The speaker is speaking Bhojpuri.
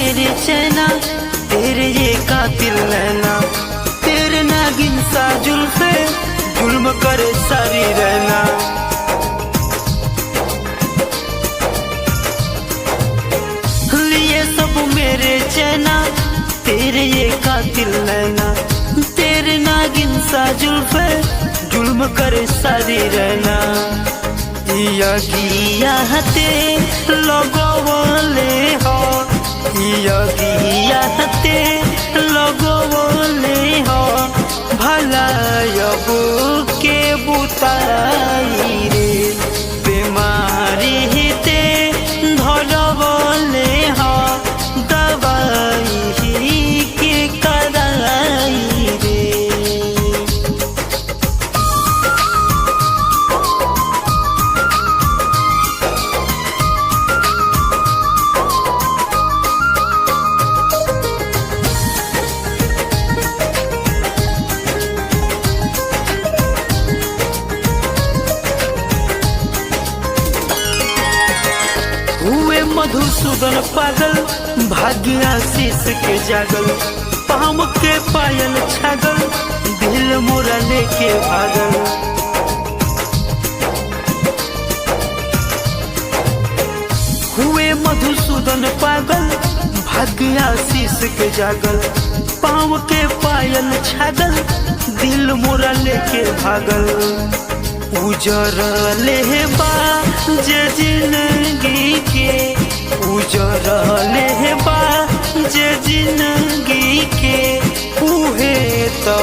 मेरे चैना, तेरे ये कातिल नैना, तेरे नागिन सा जुल्फे जुल्म करे सारी रहना। लिए सब मेरे चैना, तेरे ये कातिल नैना, तेरे नागिन सा जुल्फे जुल्म करे सारी रहना। यगिया हते लगवले हो, यगिया हते लगवले हो, भला अब के बुताई रे, बीमारी हिते धरवले हो, दवाई के कराई रे। हुए मधुसूदन पागल, भाग्य आशीष के जागल, पाम के पायल छागल, दिल मोरा लेके भागल। हुए मधुसूदन पागल, भाग्य आशीष के जागल, पाम के पायल छागल, दिल मोरा लेके भागल। उजरले बा जे जिंदगी के, उजरले बा जे जिंदगी के, उहे तो